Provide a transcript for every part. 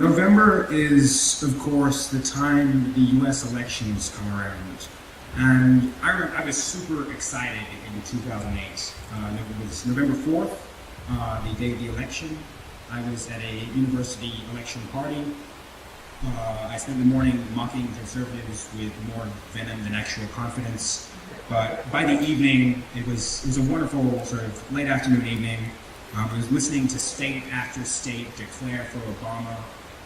November is, of course, the time the US elections come around. And I remember I was super excited in 2008. It was November 4th, the day of the election. I was at a university election party. I spent the morning mocking conservatives with more venom than actual confidence. But by the evening, it was a wonderful sort of late afternoon evening. I was listening to state after state declare for Obama,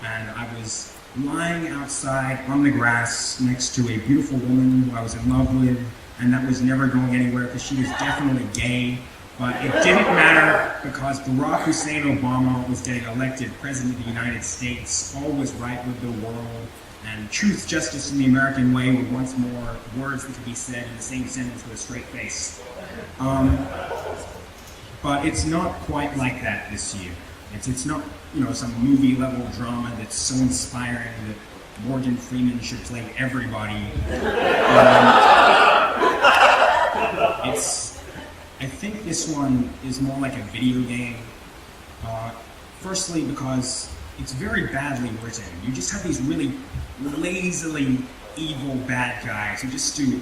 and I was lying outside on the grass next to a beautiful woman who I was in love with, and that was never going anywhere because she was definitely gay. But it didn't matter because Barack Hussein Obama was getting elected President of the United States. All was right with the world, and truth, justice, and the American way were once more words that could be said in the same sentence with a straight face. But it's not quite like that this year. It's not, some movie level drama that's so inspiring that Morgan Freeman should play everybody. I think this one is more like a video game. Firstly, because it's very badly written. You just have these really lazily evil bad guys who just do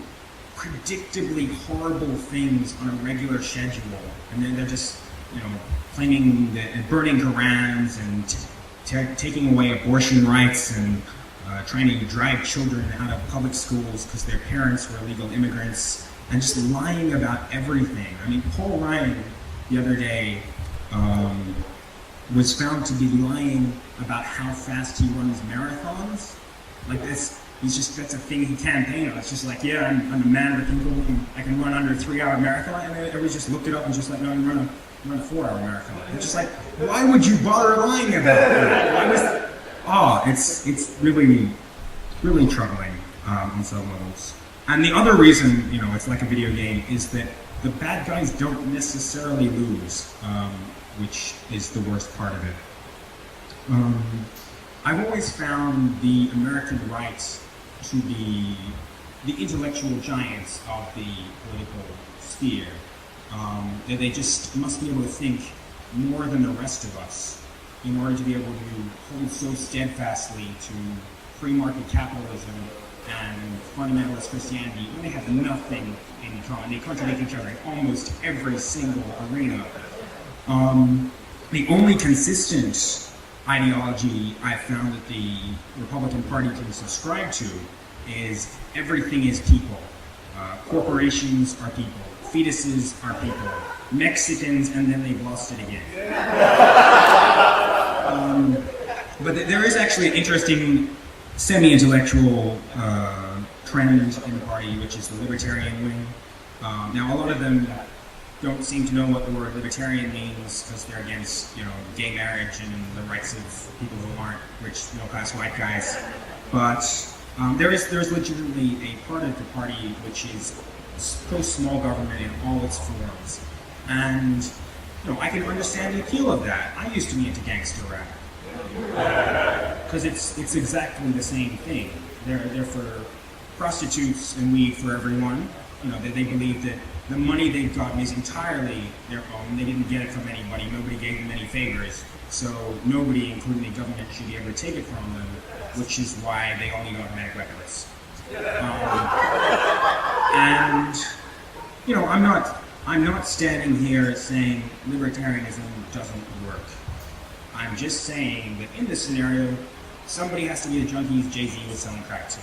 predictably horrible things on a regular schedule, and then they're just, claiming and burning Korans and taking away abortion rights and trying to drive children out of public schools because their parents were illegal immigrants, and just lying about everything. I mean, Paul Ryan the other day was found to be lying about how fast he runs marathons. Like this. That's a thing he campaigned on. It's just like, yeah, I'm a man of the people. I can run under a 3-hour marathon. And everybody just looked it up and just like, no, I can run a 4-hour marathon. It's just like, why would you bother lying about that? It's really troubling on some levels. And the other reason, it's like a video game is that the bad guys don't necessarily lose, which is the worst part of it. I've always found the American right to be the intellectual giants of the political sphere. That they just must be able to think more than the rest of us in order to be able to hold so steadfastly to free market capitalism and fundamentalist Christianity when they have nothing in common. They contradict each other in almost every single arena. The only consistent ideology I found that the Republican Party can subscribe to is everything is people. Corporations are people. Fetuses are people. Mexicans, and then they've lost it again. But there is actually an interesting semi-intellectual trend in the party, which is the libertarian wing. Now, a lot of them don't seem to know what the word libertarian means because they're against, gay marriage and the rights of people who aren't rich, middle-class white guys. But there's legitimately a part of the party which is pro-small government in all its forms. And, I can understand the appeal of that. I used to be into gangster rap. Because it's exactly the same thing. They're for prostitutes and weed for everyone. They believe that the money they've gotten is entirely their own. They didn't get it from anybody. Nobody gave them any favors. So nobody, including the government, should be able to take it from them, which is why they all need automatic weapons. I'm not standing here saying libertarianism doesn't work. I'm just saying that in this scenario, somebody has to be the junkies Jay-Z was selling crack to.